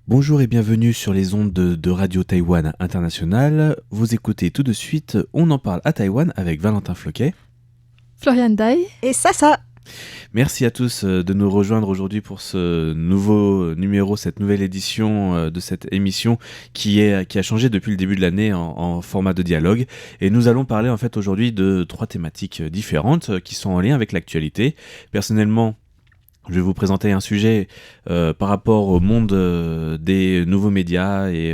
Bonjour et bienvenue sur les ondes de Radio Taïwan International. Vous écoutez tout de suite On en parle à Taïwan avec Valentin Floquet. Florian Dai. Et ça. Merci à tous de nous rejoindre aujourd'hui pour ce nouveau numéro, cette nouvelle édition de cette émission qui a changé depuis le début de l'année en format de dialogue. Et nous allons parler en fait aujourd'hui de 3 thématiques différentes qui sont en lien avec l'actualité. Personnellement, je vais vous présenter un sujet par rapport au monde des nouveaux médias et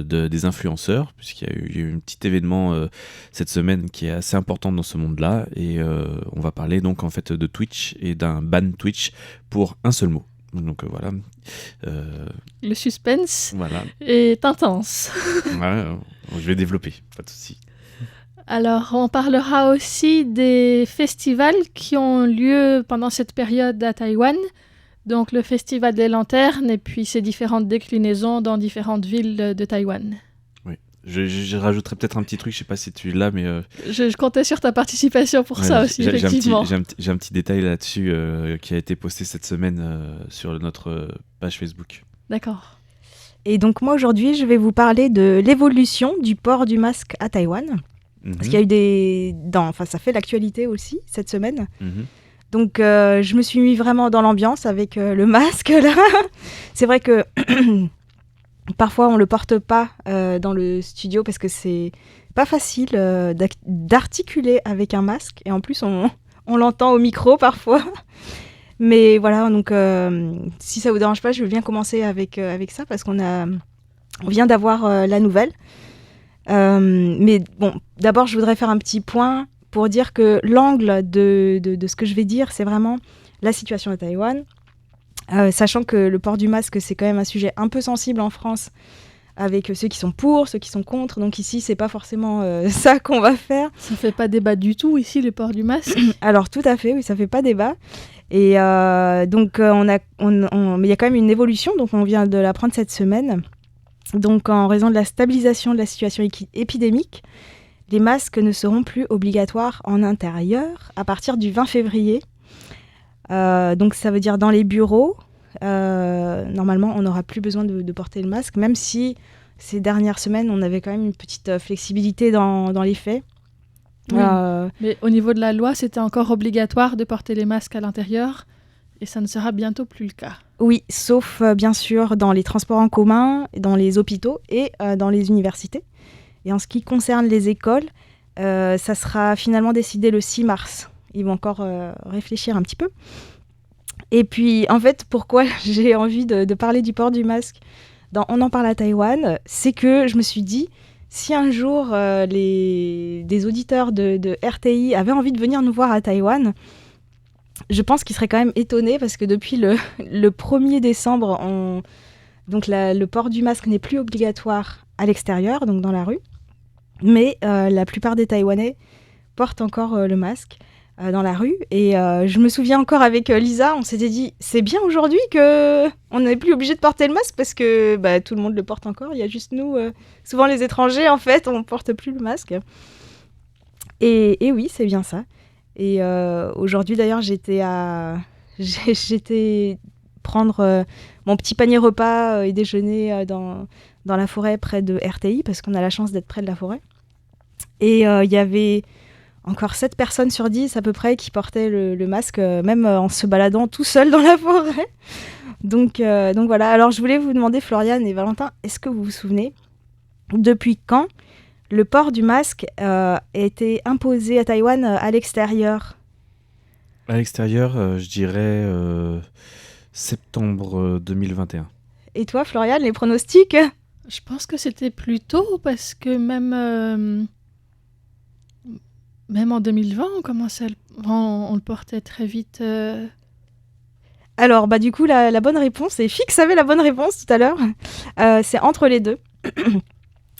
des influenceurs, puisqu'il y a eu un petit événement cette semaine qui est assez important dans ce monde-là, et on va parler donc en fait de Twitch et d'un ban Twitch pour un seul mot. Donc voilà. Le suspense Voilà. est intense. Ouais, je vais développer, pas de souci. Alors, on parlera aussi des festivals qui ont lieu pendant cette période à Taïwan. Donc, le Festival des Lanternes et puis ses différentes déclinaisons dans différentes villes de Taïwan. Oui, je rajouterai peut-être un petit truc, je sais pas si tu l'as, mais... Je comptais sur ta participation pour ça aussi, effectivement. J'ai un petit détail là-dessus qui a été posté cette semaine sur notre page Facebook. D'accord. Et donc moi aujourd'hui, je vais vous parler de l'évolution du port du masque à Taïwan. Parce qu'il y a eu ça fait l'actualité aussi cette semaine. Donc je me suis mis vraiment dans l'ambiance avec le masque là. C'est vrai que parfois on le porte pas dans le studio parce que c'est pas facile d'articuler avec un masque. Et en plus on l'entend au micro parfois. Mais voilà, donc si ça vous dérange pas, je veux bien commencer avec ça parce qu'on vient d'avoir la nouvelle. Mais bon, d'abord, je voudrais faire un petit point pour dire que l'angle de ce que je vais dire, c'est vraiment la situation à Taïwan. Sachant que le port du masque, c'est quand même un sujet un peu sensible en France, avec ceux qui sont pour, ceux qui sont contre. Donc ici, c'est pas forcément ça qu'on va faire. Ça fait pas débat du tout ici, le port du masque. Alors tout à fait, oui, ça fait pas débat. Et donc, mais il y a quand même une évolution, donc on vient de l'apprendre cette semaine. Donc, en raison de la stabilisation de la situation épidémique, les masques ne seront plus obligatoires en intérieur à partir du 20 février. Donc, ça veut dire dans les bureaux, normalement, on n'aura plus besoin de porter le masque, même si ces dernières semaines, on avait quand même une petite flexibilité dans les faits. Oui. Mais au niveau de la loi, c'était encore obligatoire de porter les masques à l'intérieur et ça ne sera bientôt plus le cas. Oui, sauf bien sûr dans les transports en commun, dans les hôpitaux et dans les universités. Et en ce qui concerne les écoles, ça sera finalement décidé le 6 mars. Ils vont encore réfléchir un petit peu. Et puis, en fait, pourquoi j'ai envie de parler du port du masque dans On en parle à Taïwan, c'est que je me suis dit, si un jour des auditeurs de RTI avaient envie de venir nous voir à Taïwan, je pense qu'ils seraient quand même étonnés parce que depuis le 1er décembre, le port du masque n'est plus obligatoire à l'extérieur, donc dans la rue. Mais la plupart des Taïwanais portent encore le masque dans la rue. Et je me souviens encore avec Lisa, on s'était dit, c'est bien aujourd'hui qu'on n'est plus obligé de porter le masque parce que tout le monde le porte encore. Il y a juste nous, souvent les étrangers, en fait, on ne porte plus le masque. Et oui, c'est bien ça. Et aujourd'hui, d'ailleurs, j'étais prendre mon petit panier repas et déjeuner dans la forêt près de RTI, parce qu'on a la chance d'être près de la forêt. Et il y avait encore 7 personnes sur 10 à peu près qui portaient le masque, même en se baladant tout seul dans la forêt. Donc voilà. Alors, je voulais vous demander, Floriane et Valentin, est-ce que vous vous souvenez depuis quand le port du masque a été imposé à Taïwan à l'extérieur? À l'extérieur, je dirais septembre 2021. Et toi, Floriane, les pronostics? Je pense que c'était plus tôt parce que même en 2020, on le portait très vite. Alors, du coup, la bonne réponse, et Fix avait la bonne réponse tout à l'heure, c'est entre les deux.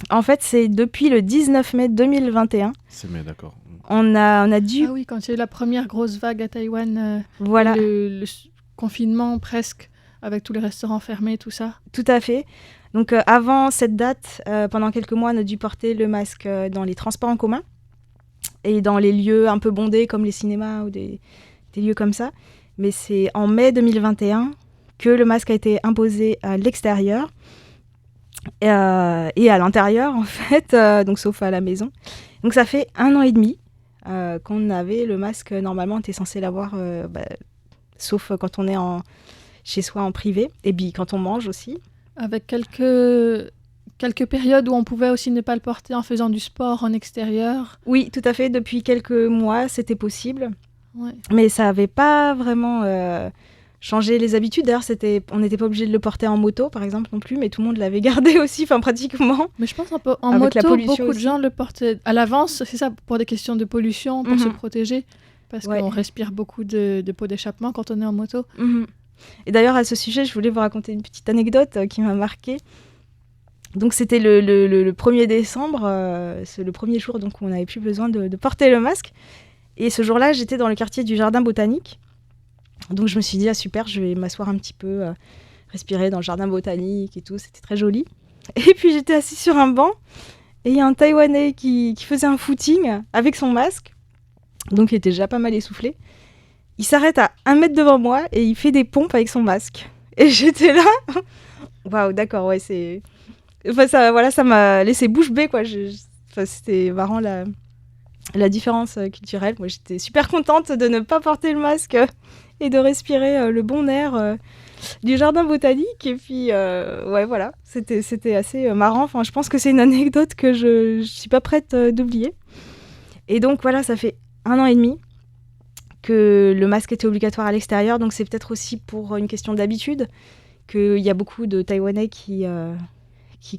En fait, c'est depuis le 19 mai 2021. C'est mai, d'accord. On a dû... Ah oui, quand il y a eu la première grosse vague à Taïwan, voilà. le confinement presque, avec tous les restaurants fermés, tout ça. Tout à fait. Donc avant cette date, pendant quelques mois, on a dû porter le masque dans les transports en commun et dans les lieux un peu bondés comme les cinémas ou des lieux comme ça. Mais c'est en mai 2021 que le masque a été imposé à l'extérieur et à l'intérieur, en fait, donc sauf à la maison. Donc ça fait 1 an et demi qu'on avait le masque. Normalement, on était censé l'avoir, sauf quand on est chez soi en privé, et puis quand on mange aussi. Avec quelques périodes où on pouvait aussi ne pas le porter en faisant du sport en extérieur. Oui, tout à fait. Depuis quelques mois, c'était possible. Ouais. Mais ça n'avait pas vraiment changé les habitudes. D'ailleurs, on n'était pas obligé de le porter en moto, par exemple, non plus, mais tout le monde l'avait gardé aussi, enfin pratiquement. Mais je pense en Avec la moto, pollution beaucoup de aussi. gens le portaient à l'avance, c'est ça, pour des questions de pollution, pour se protéger, parce Ouais. qu'on respire beaucoup de pots d'échappement quand on est en moto. Et d'ailleurs, à ce sujet, je voulais vous raconter une petite anecdote qui m'a marquée. Donc, c'était le 1er décembre, c'est le premier jour donc, où on n'avait plus besoin de porter le masque. Et ce jour-là, j'étais dans le quartier du jardin botanique. Donc, je me suis dit, ah super, je vais m'asseoir un petit peu, respirer dans le jardin botanique et tout. C'était très joli. Et puis, j'étais assise sur un banc. Et il y a un Taïwanais qui faisait un footing avec son masque. Donc, il était déjà pas mal essoufflé. Il s'arrête à 1 mètre devant moi et il fait des pompes avec son masque. Et j'étais là. Waouh, d'accord, ouais, c'est... Enfin, ça m'a laissé bouche bée, quoi. C'était marrant, la différence culturelle. Moi, j'étais super contente de ne pas porter le masque et de respirer le bon air du jardin botanique. Et puis, ouais, voilà, c'était assez marrant. Enfin, je pense que c'est une anecdote que je suis pas prête d'oublier. Et donc, voilà, ça fait 1 an et demi que le masque était obligatoire à l'extérieur. Donc, c'est peut-être aussi pour une question d'habitude qu'il y a beaucoup de Taïwanais qui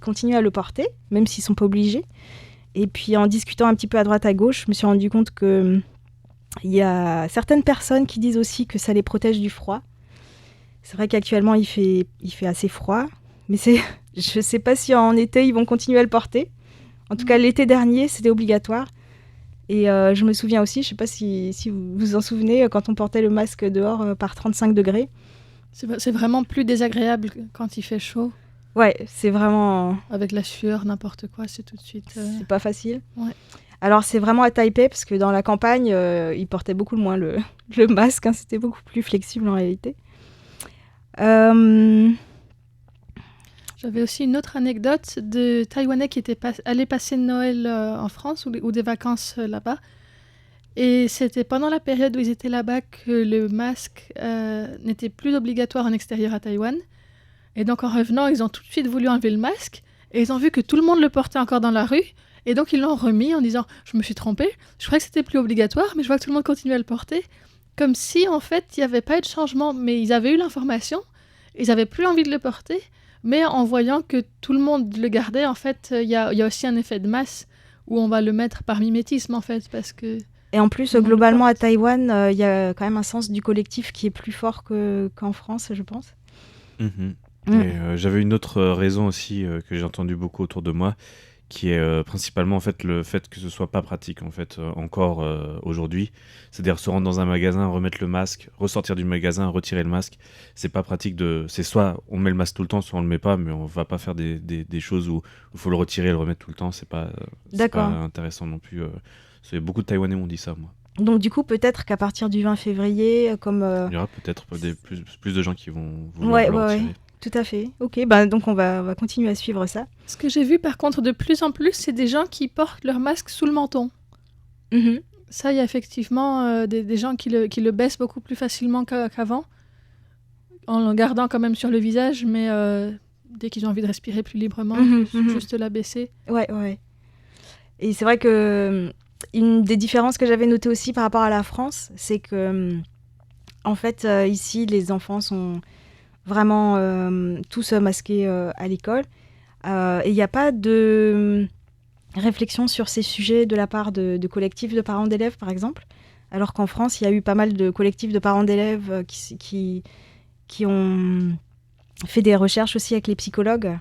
continuent à le porter, même s'ils ne sont pas obligés. Et puis, en discutant un petit peu à droite à gauche, je me suis rendu compte qu'il y a certaines personnes qui disent aussi que ça les protège du froid. C'est vrai qu'actuellement, il fait assez froid, mais je ne sais pas si en été, ils vont continuer à le porter. En tout cas, l'été dernier, c'était obligatoire. Et je me souviens aussi, je ne sais pas si vous vous en souvenez, quand on portait le masque dehors par 35 degrés. C'est vraiment plus désagréable quand il fait chaud. Ouais, c'est vraiment... Avec la sueur, n'importe quoi, c'est tout de suite... C'est pas facile. Ouais. Alors, c'est vraiment à Taipei, parce que dans la campagne, ils portaient beaucoup moins le masque. Hein, c'était beaucoup plus flexible en réalité. J'avais aussi une autre anecdote de Taïwanais qui étaient allés passer Noël en France ou des vacances là-bas. Et c'était pendant la période où ils étaient là-bas que le masque n'était plus obligatoire en extérieur à Taïwan. Et donc en revenant, ils ont tout de suite voulu enlever le masque. Et ils ont vu que tout le monde le portait encore dans la rue. Et donc ils l'ont remis en disant « Je me suis trompée, je croyais que c'était plus obligatoire, mais je vois que tout le monde continue à le porter. » Comme si en fait il n'y avait pas eu de changement. Mais ils avaient eu l'information, ils n'avaient plus envie de le porter. Mais en voyant que tout le monde le gardait, en fait, il y a aussi un effet de masse où on va le mettre par mimétisme en fait. Parce que... Et en plus, globalement à Taïwan, il y a quand même un sens du collectif qui est plus fort qu'en France, je pense. Et j'avais une autre raison aussi que j'ai entendu beaucoup autour de moi, qui est principalement en fait le fait que ce soit pas pratique en fait encore aujourd'hui. C'est-à-dire se rendre dans un magasin, remettre le masque, ressortir du magasin, retirer le masque. C'est pas pratique c'est soit on met le masque tout le temps, soit on le met pas, mais on va pas faire des choses où il faut le retirer et le remettre tout le temps. C'est pas intéressant non plus. Beaucoup de Taïwanais m'ont dit ça, moi. Donc du coup, peut-être qu'à partir du 20 février, comme... Il y aura peut-être plus de gens qui vont vouloir le retirer. Ouais. Tout à fait. Ok, donc on va continuer à suivre ça. Ce que j'ai vu par contre de plus en plus, c'est des gens qui portent leur masque sous le menton. Ça, il y a effectivement des gens qui le baissent beaucoup plus facilement qu'avant, en le gardant quand même sur le visage, mais dès qu'ils ont envie de respirer plus librement, juste la baisser. Ouais. Et c'est vrai que une des différences que j'avais notées aussi par rapport à la France, c'est que en fait, ici, les enfants sont vraiment tous masqués à l'école. Et il n'y a pas de réflexion sur ces sujets de la part de collectifs de parents d'élèves, par exemple. Alors qu'en France, il y a eu pas mal de collectifs de parents d'élèves qui ont fait des recherches aussi avec les psychologues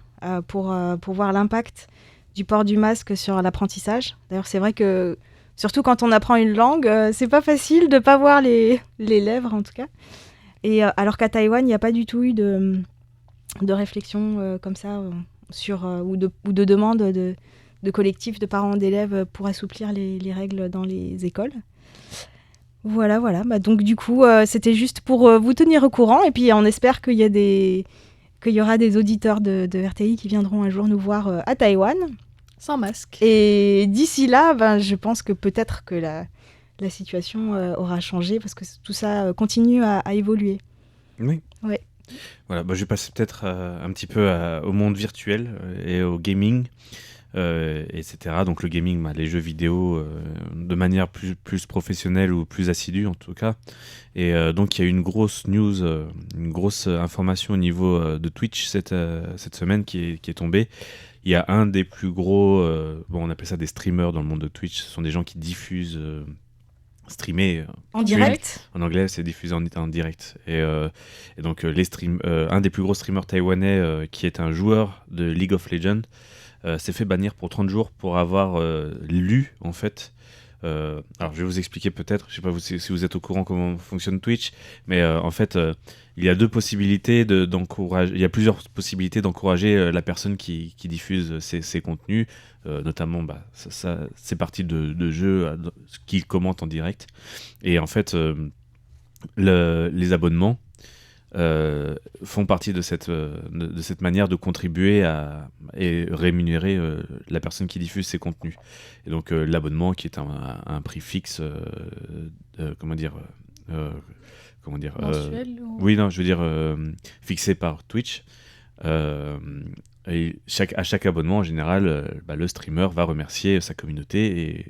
pour voir l'impact du port du masque sur l'apprentissage. D'ailleurs, c'est vrai que, surtout quand on apprend une langue, c'est pas facile de pas voir les lèvres, en tout cas. Et alors qu'à Taïwan, il n'y a pas du tout eu de réflexion comme ça ou de demande de collectifs de parents d'élèves pour assouplir les règles dans les écoles. Voilà. Bah, donc du coup, c'était juste pour vous tenir au courant. Et puis on espère qu'il y aura des auditeurs de RTI qui viendront un jour nous voir à Taïwan. Sans masque. Et d'ici là, ben, je pense que peut-être que la situation aura changé parce que tout ça continue à évoluer. Oui. Ouais. Voilà, je vais passer peut-être un petit peu au monde virtuel et au gaming, etc. Donc le gaming, les jeux vidéo de manière plus professionnelle ou plus assidue en tout cas. Et donc il y a eu une grosse news, une grosse information au niveau de Twitch cette semaine qui est tombée. Il y a un des plus gros, on appelle ça des streamers dans le monde de Twitch, ce sont des gens qui diffusent... streamer en direct. En anglais, c'est diffusé en direct. Et donc, un des plus gros streamers taïwanais, qui est un joueur de League of Legends, s'est fait bannir pour 30 jours pour avoir lu, en fait. Alors, je vais vous expliquer peut-être, je sais pas si vous êtes au courant comment fonctionne Twitch, mais en fait, il y a deux possibilités d'encourager. Il y a plusieurs possibilités d'encourager la personne qui diffuse ses contenus. Notamment, ça c'est parti de jeux qu'il commente en direct. Et en fait, les abonnements font partie de cette manière de contribuer et rémunérer la personne qui diffuse ses contenus. Et donc, l'abonnement, qui est un prix fixe, Mensuel ou... Oui, non, je veux dire fixé par Twitch. Et à chaque abonnement, en général, le streamer va remercier sa communauté et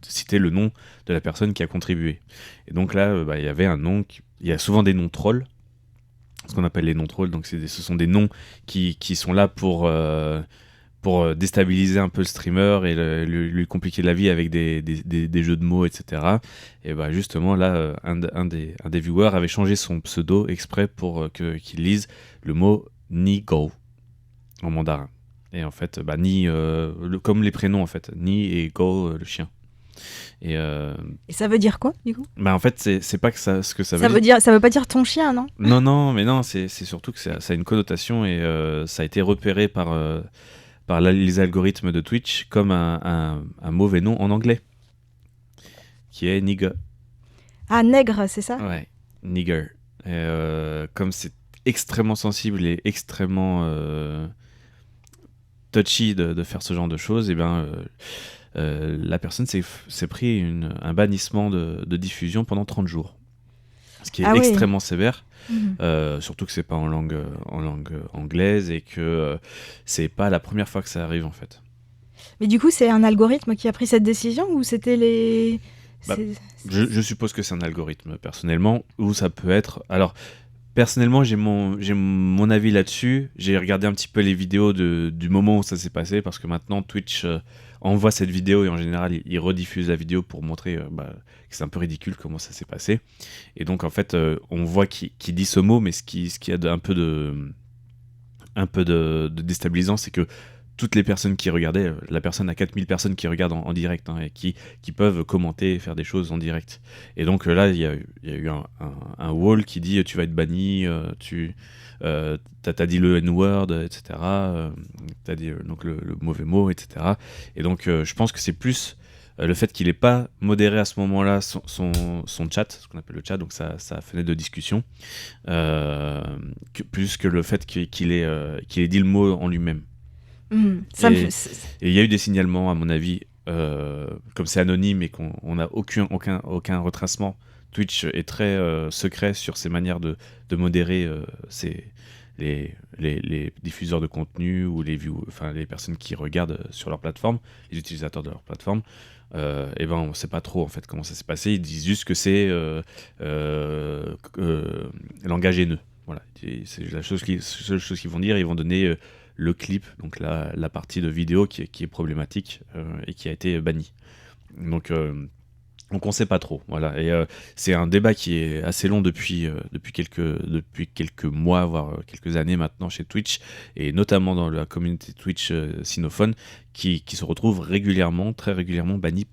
citer le nom de la personne qui a contribué. Et donc là, il y avait un nom, il y a souvent des noms trolls, ce qu'on appelle les noms trolls, donc ce sont des noms qui sont là pour déstabiliser un peu le streamer et lui compliquer la vie avec des jeux de mots, etc. Et justement, là, un des viewers avait changé son pseudo exprès pour qu'il lise le mot Ni Go en mandarin. Et en fait, Ni, comme les prénoms, en fait. Ni et Go, le chien. Et ça veut dire quoi, du coup ? En fait, c'est pas que ce que ça veut dire. Ça veut pas dire ton chien, non ? Non, mais non, c'est surtout que ça a une connotation et ça a été repéré par les algorithmes de Twitch comme un mauvais nom en anglais, qui est nigger. Ah, nègre, c'est ça ? Ouais, nigger. Et comme c'est extrêmement sensible et extrêmement touchy de faire ce genre de choses, et la personne s'est pris un bannissement de diffusion pendant 30 jours. Ce qui est extrêmement sévère. Surtout que c'est pas en langue anglaise et que c'est pas la première fois que ça arrive en fait. Mais du coup, c'est un algorithme qui a pris cette décision ou c'était les... Je suppose que c'est un algorithme personnellement, ou ça peut être... Alors, personnellement, j'ai mon avis là-dessus. J'ai regardé un petit peu les vidéos du moment où ça s'est passé, parce que maintenant Twitch envoie cette vidéo et en général il rediffuse la vidéo pour montrer que c'est un peu ridicule comment ça s'est passé. Et donc en fait on voit qu'il dit ce mot, mais ce qui a un peu de déstabilisant, c'est que toutes les personnes qui regardaient, la personne a 4000 personnes qui regardent en direct, et qui peuvent commenter et faire des choses en direct. Et donc là, il y a eu un wall qui dit tu vas être banni, t'as dit le N-word, etc. T'as dit donc le mauvais mot, etc. Et donc je pense que c'est plus le fait qu'il n'ait pas modéré à ce moment-là son chat, ce qu'on appelle le chat, donc sa fenêtre de discussion, plus que le fait qu'il ait dit le mot en lui-même. Et il y a eu des signalements, à mon avis, comme c'est anonyme et qu'on n'a aucun retracement. Twitch est très secret sur ses manières de modérer les diffuseurs de contenu ou les personnes qui regardent sur leur plateforme, les utilisateurs de leur plateforme. On ne sait pas trop en fait comment ça s'est passé. Ils disent juste que c'est langage haineux. Voilà, c'est la seule chose qu'ils vont dire. Ils vont donner le clip, donc la partie de vidéo qui est problématique et qui a été bannie. Donc on ne sait pas trop. Voilà. Et c'est un débat qui est assez long depuis quelques mois, voire quelques années maintenant chez Twitch, et notamment dans la communauté Twitch sinophone, qui se retrouve très régulièrement banni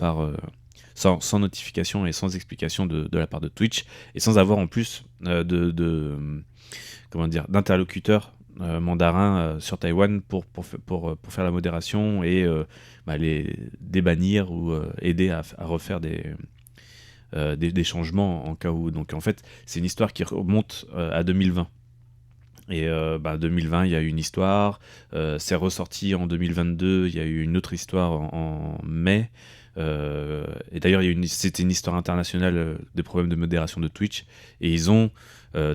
sans notification et sans explication de la part de Twitch, et sans avoir en plus d'interlocuteurs mandarin sur Taïwan pour faire la modération et les débannir ou aider à refaire des changements en cas où. Donc en fait, c'est une histoire qui remonte à 2020. Et 2020, il y a eu une histoire. C'est ressorti en 2022. Il y a eu une autre histoire en mai. Et d'ailleurs, c'était une histoire internationale des problèmes de modération de Twitch. Et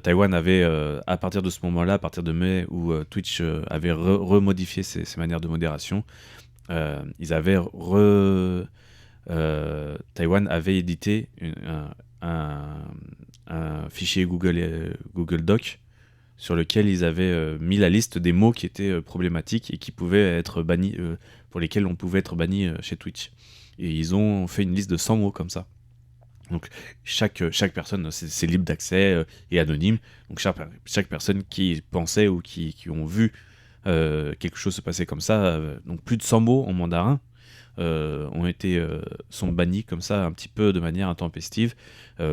Taïwan avait, à partir de ce moment-là, à partir de mai, où Twitch avait remodifié ses manières de modération, Taïwan avait édité un fichier Google Doc sur lequel ils avaient mis la liste des mots qui étaient problématiques et qui pouvaient être bannis, pour lesquels on pouvait être banni chez Twitch. Et ils ont fait une liste de 100 mots comme ça. Donc chaque personne, c'est libre d'accès et anonyme. Donc chaque personne qui pensait ou qui ont vu quelque chose se passer comme ça, donc plus de 100 mots en mandarin, sont bannis comme ça un petit peu de manière intempestive.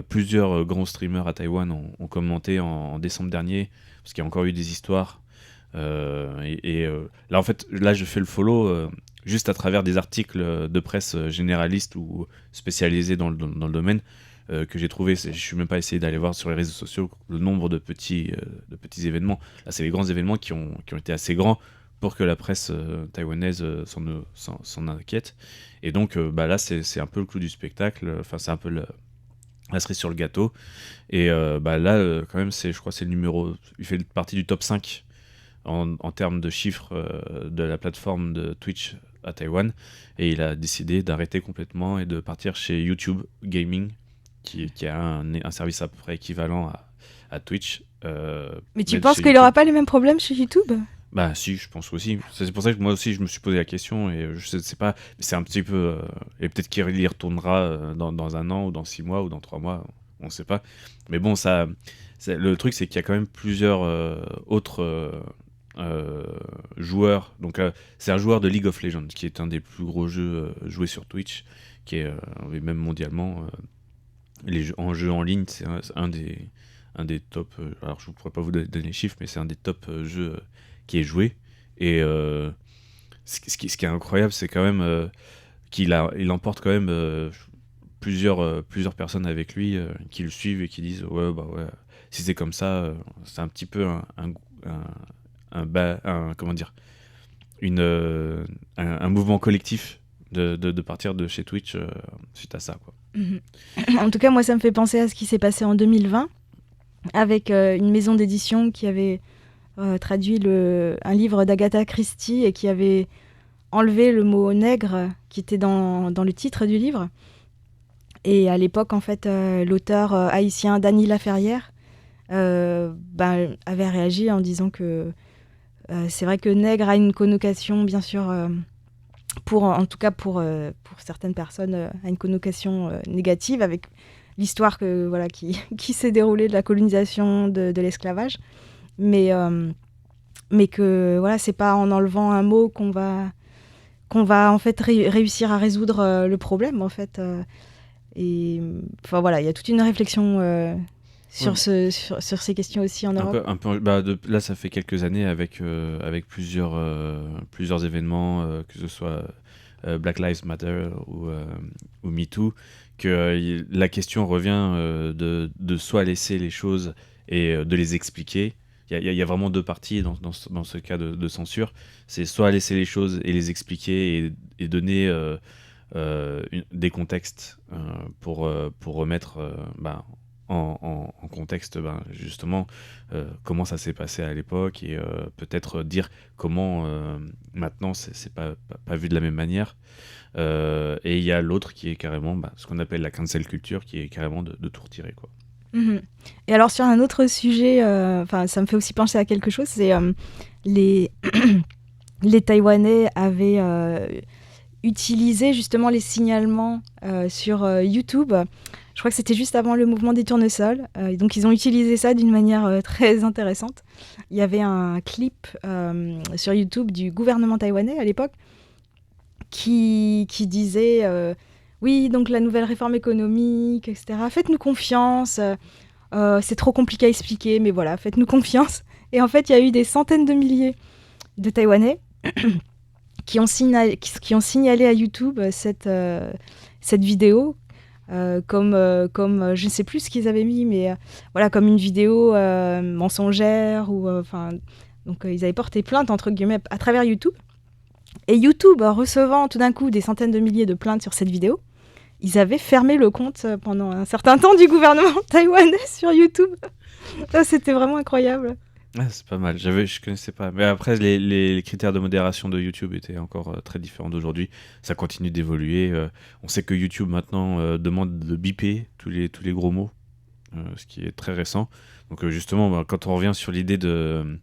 Plusieurs grands streamers à Taïwan ont commenté en décembre dernier, parce qu'il y a encore eu des histoires. Là en fait, je fais le follow juste à travers des articles de presse généralistes ou spécialisés dans le domaine que j'ai trouvé. Je suis même pas essayé d'aller voir sur les réseaux sociaux le nombre de petits événements. Là, c'est les grands événements qui ont été assez grands pour que la presse taïwanaise s'en inquiète. Et donc là, c'est un peu le clou du spectacle. Enfin, c'est un peu la cerise sur le gâteau. Et là, quand même, je crois que c'est le numéro... Il fait partie du top 5 en termes de chiffres de la plateforme de Twitch à Taïwan. Et il a décidé d'arrêter complètement et de partir chez YouTube Gaming, qui a un service à peu près équivalent à Twitch. Mais tu penses qu'il n'aura pas les mêmes problèmes chez YouTube ? Bah si, je pense aussi. C'est pour ça que moi aussi je me suis posé la question et je sais pas, c'est un petit peu et peut-être qu'il y retournera dans un an ou dans 6 mois ou dans 3 mois, on sait pas. Mais bon, le truc c'est qu'il y a quand même plusieurs autres joueurs. Donc c'est un joueur de League of Legends qui est un des plus gros jeux joués sur Twitch, qui est même mondialement en jeu en ligne, c'est un des top. Alors je ne pourrais pas vous donner les chiffres, mais c'est un des top jeux qui est joué. Et ce qui est incroyable, c'est quand même qu'il emporte quand même plusieurs personnes avec lui qui le suivent et qui disent ouais, si c'est comme ça, c'est un petit peu comment dire, un mouvement collectif de partir de chez Twitch suite à ça, quoi. En tout cas, moi, ça me fait penser à ce qui s'est passé en 2020 avec une maison d'édition qui avait traduit un livre d'Agatha Christie et qui avait enlevé le mot nègre qui était dans le titre du livre. Et à l'époque, en fait, l'auteur haïtien Dany Laferrière avait réagi en disant que c'est vrai que nègre a une connotation, bien sûr, en tout cas pour certaines personnes, a une connotation négative avec l'histoire qui s'est déroulée de la colonisation de l'esclavage. Mais que voilà, c'est pas en enlevant un mot qu'on va en fait réussir à résoudre le problème, en fait. Et enfin voilà, il y a toute une réflexion sur ces questions aussi en Europe. Là, ça fait quelques années avec plusieurs événements, que ce soit Black Lives Matter ou MeToo, que la question revient de soit laisser les choses et de les expliquer. Il y a vraiment deux parties dans ce cas de censure. C'est soit laisser les choses et les expliquer et donner des contextes pour remettre en contexte justement comment ça s'est passé à l'époque et peut-être dire comment maintenant c'est pas vu de la même manière. Et il y a l'autre qui est carrément ce qu'on appelle la cancel culture, qui est carrément de tout retirer, quoi. Mmh. Et alors sur un autre sujet, ça me fait aussi penser à quelque chose, c'est les Taïwanais avaient utilisé justement les signalements sur YouTube. Je crois que c'était juste avant le mouvement des tournesols. Donc ils ont utilisé ça d'une manière très intéressante. Il y avait un clip sur YouTube du gouvernement taïwanais à l'époque qui disait oui, donc la nouvelle réforme économique, etc. Faites-nous confiance. C'est trop compliqué à expliquer, mais voilà, faites-nous confiance. Et en fait, il y a eu des centaines de milliers de Taïwanais qui ont signalé à YouTube cette vidéo comme je ne sais plus ce qu'ils avaient mis, mais voilà, comme une vidéo mensongère donc ils avaient porté plainte entre guillemets à travers YouTube. Et YouTube, recevant tout d'un coup des centaines de milliers de plaintes sur cette vidéo, ils avaient fermé le compte pendant un certain temps du gouvernement taïwanais sur YouTube. Ça, c'était vraiment incroyable. Ah, c'est pas mal, je connaissais pas. Mais après, les critères de modération de YouTube étaient encore très différents d'aujourd'hui. Ça continue d'évoluer. On sait que YouTube maintenant demande de biper tous les gros mots, ce qui est très récent. Donc justement, quand on revient sur l'idée de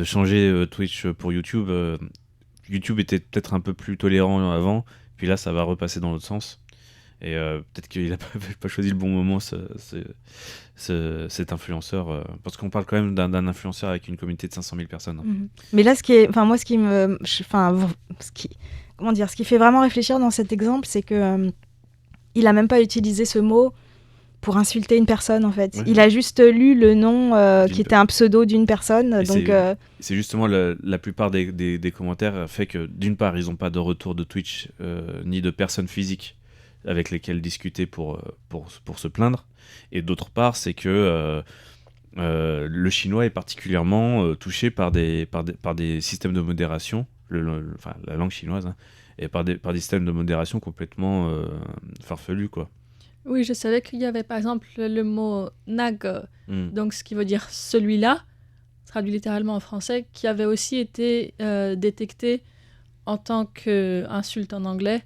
changer Twitch pour YouTube, YouTube était peut-être un peu plus tolérant avant, puis là ça va repasser dans l'autre sens. Et peut-être qu'il n'a pas choisi le bon moment, cet influenceur, parce qu'on parle quand même d'un influenceur avec une communauté de 500 000 personnes. Mmh. Mais là, ce qui fait vraiment réfléchir dans cet exemple, c'est que il a même pas utilisé ce mot pour insulter une personne, en fait. Ouais. Il a juste lu le nom qui était un pseudo d'une personne. Et donc, c'est justement la plupart des commentaires fait que, d'une part, ils n'ont pas de retour de Twitch ni de personnes physiques avec lesquelles discuter pour se plaindre. Et d'autre part, c'est que le chinois est particulièrement touché par des systèmes de modération, la langue chinoise, hein, et par des systèmes de modération complètement farfelus, quoi. Oui, je savais qu'il y avait par exemple le mot nag, donc ce qui veut dire celui-là, traduit littéralement en français, qui avait aussi été détecté en tant qu'insulte en anglais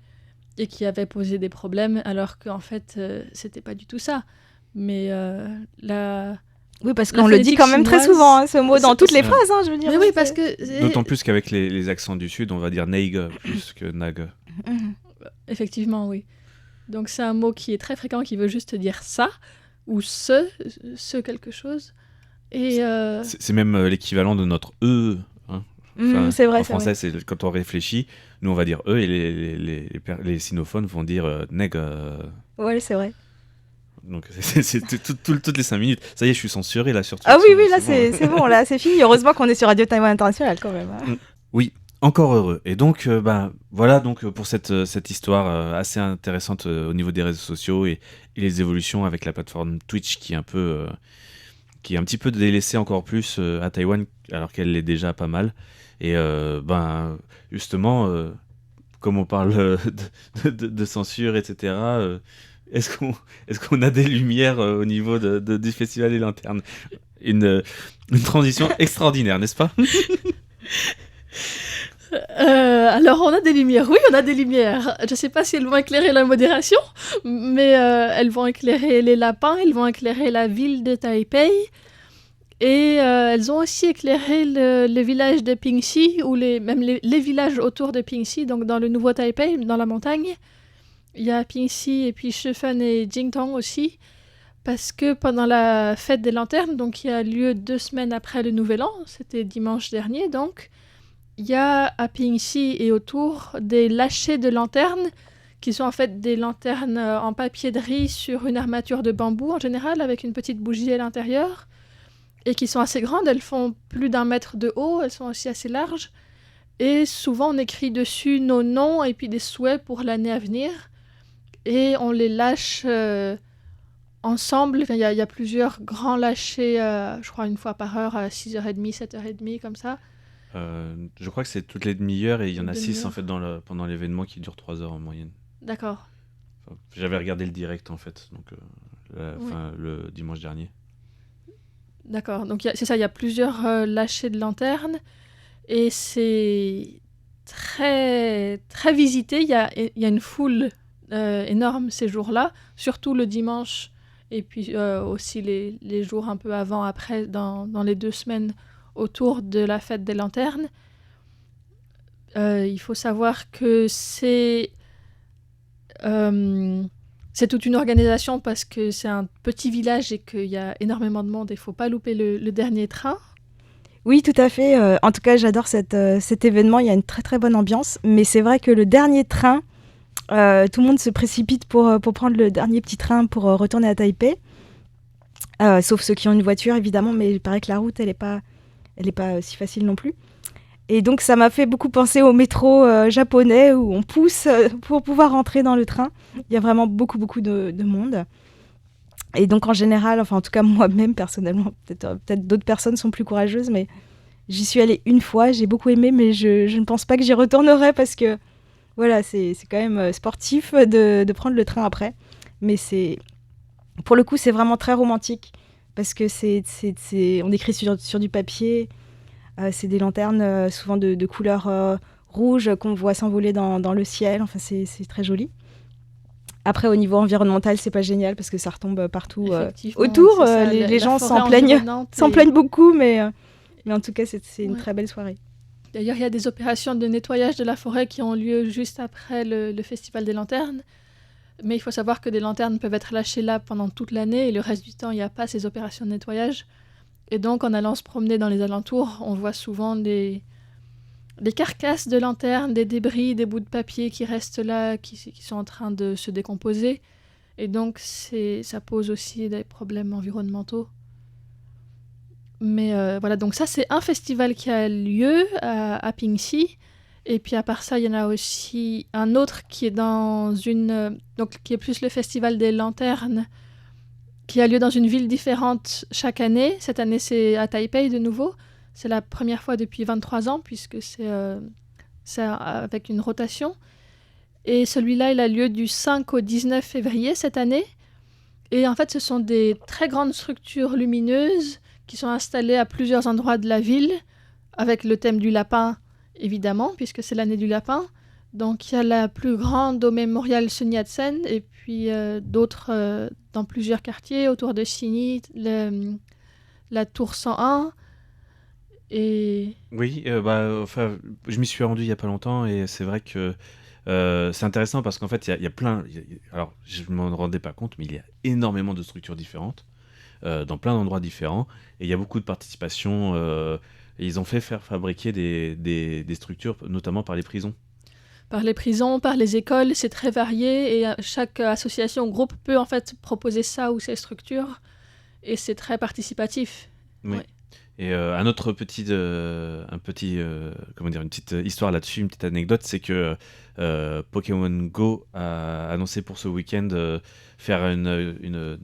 et qui avait posé des problèmes, alors qu'en fait, c'était pas du tout ça. Mais oui, parce qu'on le dit quand même très souvent, hein, ce mot, dans toutes les phrases, hein, je veux dire. Mais oui, parce que... D'autant plus qu'avec les accents du Sud, on va dire neig plus que nag. Effectivement, oui. Donc c'est un mot qui est très fréquent, qui veut juste dire ça, ou ce quelque chose. Et c'est même l'équivalent de notre E. Hein. C'est vrai. En français, c'est quand on réfléchit, nous on va dire E, et les sinophones vont dire neg. Ouais, c'est vrai. Donc c'est toutes les 5 minutes. Ça y est, je suis censuré là surtout. Ah oui, là c'est bon, là c'est fini. Heureusement qu'on est sur Radio Taïwan International quand même. Hein. Oui. Encore heureux. Et donc, voilà donc pour cette histoire assez intéressante au niveau des réseaux sociaux et les évolutions avec la plateforme Twitch qui est un petit peu délaissée encore plus à Taïwan alors qu'elle l'est déjà pas mal. Et justement, comme on parle de censure, etc., est-ce qu'on a des lumières au niveau du Festival des Lanternes ? Une transition extraordinaire, n'est-ce pas ? Alors on a des lumières, oui on a des lumières. Je sais pas si elles vont éclairer la modération, mais elles vont éclairer les lapins, elles vont éclairer la ville de Taipei, et elles ont aussi éclairé le village de Pingxi, ou même les villages autour de Pingxi, donc dans le nouveau Taipei, dans la montagne. Il y a Pingxi et puis Shifen et Jingtong aussi, parce que pendant la fête des lanternes, donc qui a lieu 2 semaines après le Nouvel An, c'était dimanche dernier donc, il y a à Pingxi et autour des lâchers de lanternes qui sont en fait des lanternes en papier de riz sur une armature de bambou en général avec une petite bougie à l'intérieur et qui sont assez grandes, elles font plus d'1 mètre de haut, elles sont aussi assez larges et souvent on écrit dessus nos noms et puis des souhaits pour l'année à venir et on les lâche ensemble. Enfin, il y a plusieurs grands lâchers, je crois 1 fois par heure à 6h30, 7h30 comme ça. Je crois que c'est toutes les demi-heures et il y en a 6 en fait pendant l'événement qui dure 3 heures en moyenne. D'accord. Enfin, j'avais regardé le direct en fait, donc le dimanche dernier. D'accord, donc c'est ça, il y a plusieurs lâchers de lanternes et c'est très, très visité. Il y a une foule énorme ces jours-là, surtout le dimanche et puis aussi les jours un peu avant, après, dans les 2 semaines autour de la fête des lanternes. Il faut savoir que c'est toute une organisation parce que c'est un petit village et qu'il y a énormément de monde et il ne faut pas louper le dernier train. Oui, tout à fait. En tout cas, j'adore cet événement. Il y a une très très bonne ambiance. Mais c'est vrai que le dernier train, tout le monde se précipite pour prendre le dernier petit train pour retourner à Taipei. Sauf ceux qui ont une voiture, évidemment. Mais il paraît que la route, elle est pas si facile non plus. Et donc ça m'a fait beaucoup penser au métro japonais où on pousse pour pouvoir rentrer dans le train. Il y a vraiment beaucoup de monde. Et donc en général, enfin en tout cas moi-même personnellement, peut-être d'autres personnes sont plus courageuses, mais j'y suis allée une fois, j'ai beaucoup aimé, mais je ne pense pas que j'y retournerai parce que voilà, c'est quand même sportif de prendre le train après. Mais pour le coup, c'est vraiment très romantique parce que on écrit sur du papier. C'est des lanternes souvent de couleur rouge qu'on voit s'envoler dans le ciel. Enfin, c'est très joli. Après, au niveau environnemental, c'est pas génial parce que ça retombe partout autour. Les gens s'en plaignent beaucoup, mais en tout cas, c'est une très belle soirée. D'ailleurs, il y a des opérations de nettoyage de la forêt qui ont lieu juste après le Festival des Lanternes. Mais il faut savoir que des lanternes peuvent être lâchées là pendant toute l'année et le reste du temps, il n'y a pas ces opérations de nettoyage. Et donc, en allant se promener dans les alentours, on voit souvent des carcasses de lanternes, des débris, des bouts de papier qui restent là, qui sont en train de se décomposer. Et donc, ça pose aussi des problèmes environnementaux. Mais voilà, donc ça, c'est un festival qui a lieu à Pingxi. Et puis, à part ça, il y en a aussi un autre qui est qui est plus le festival des lanternes, qui a lieu dans une ville différente chaque année. Cette année, c'est à Taipei de nouveau. C'est la première fois depuis 23 ans, puisque c'est avec une rotation. Et celui-là, il a lieu du 5 au 19 février cette année. Et en fait, ce sont des très grandes structures lumineuses qui sont installées à plusieurs endroits de la ville, avec le thème du lapin, évidemment, puisque c'est l'année du lapin. Donc, il y a la plus grande au mémorial Sun Yat-sen, et puis d'autres dans plusieurs quartiers, autour de Xinyi, la tour 101. Et... Oui, je m'y suis rendu il n'y a pas longtemps, et c'est vrai que c'est intéressant parce qu'en fait, il y a plein... alors, je ne m'en rendais pas compte, mais il y a énormément de structures différentes, dans plein d'endroits différents, et il y a beaucoup de participation. Et ils ont fait faire fabriquer des structures, notamment par les prisons. Par les prisons, par les écoles, c'est très varié, et chaque association ou groupe peut en fait proposer ça ou ces structures, et c'est très participatif. Oui. Ouais. Et un autre une petite histoire là-dessus, une petite anecdote, c'est que Pokémon Go a annoncé pour ce week-end faire une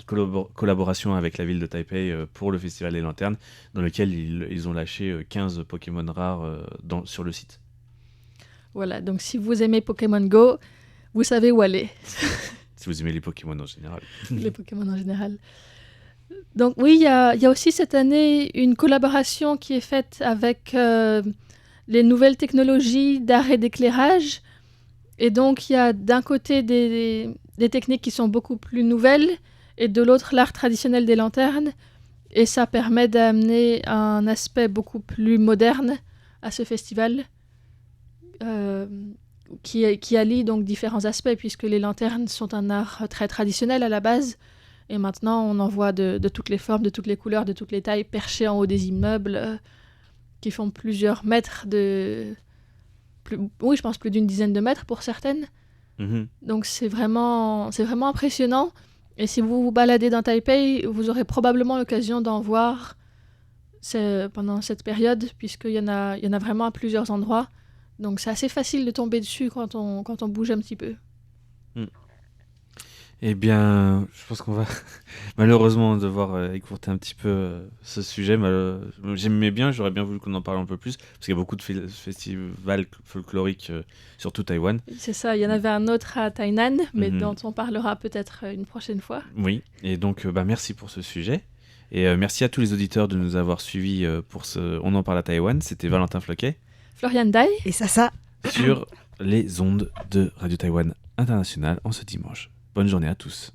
collaboration avec la ville de Taipei pour le Festival des Lanternes, dans lequel ils ont lâché 15 Pokémon rares sur le site. Voilà, donc si vous aimez Pokémon Go, vous savez où aller. Si vous aimez les Pokémon en général. Les Pokémon en général. Donc oui, il y a aussi cette année une collaboration qui est faite avec les nouvelles technologies d'art et d'éclairage. Et donc il y a d'un côté des techniques qui sont beaucoup plus nouvelles et de l'autre l'art traditionnel des lanternes. Et ça permet d'amener un aspect beaucoup plus moderne à ce festival qui allie donc différents aspects puisque les lanternes sont un art très traditionnel à la base. Et maintenant, on en voit de toutes les formes, de toutes les couleurs, de toutes les tailles, perchés en haut des immeubles, qui font plusieurs mètres je pense plus d'une dizaine de mètres pour certaines. Mm-hmm. Donc c'est vraiment impressionnant. Et si vous vous baladez dans Taipei, vous aurez probablement l'occasion d'en voir pendant cette période, puisqu'il y en a vraiment à plusieurs endroits. Donc c'est assez facile de tomber dessus quand on bouge un petit peu. Mm. Eh bien, je pense qu'on va malheureusement devoir écourter un petit peu ce sujet. J'aimais bien, j'aurais bien voulu qu'on en parle un peu plus, parce qu'il y a beaucoup de festivals folkloriques sur tout Taïwan. C'est ça, il y en avait un autre à Tainan, mais dont on parlera peut-être une prochaine fois. Oui, et donc merci pour ce sujet. Et merci à tous les auditeurs de nous avoir suivis pour ce On en parle à Taïwan. C'était Valentin Floquet, Florian Dai et Sasa sur les ondes de Radio Taïwan International en ce dimanche. Bonne journée à tous.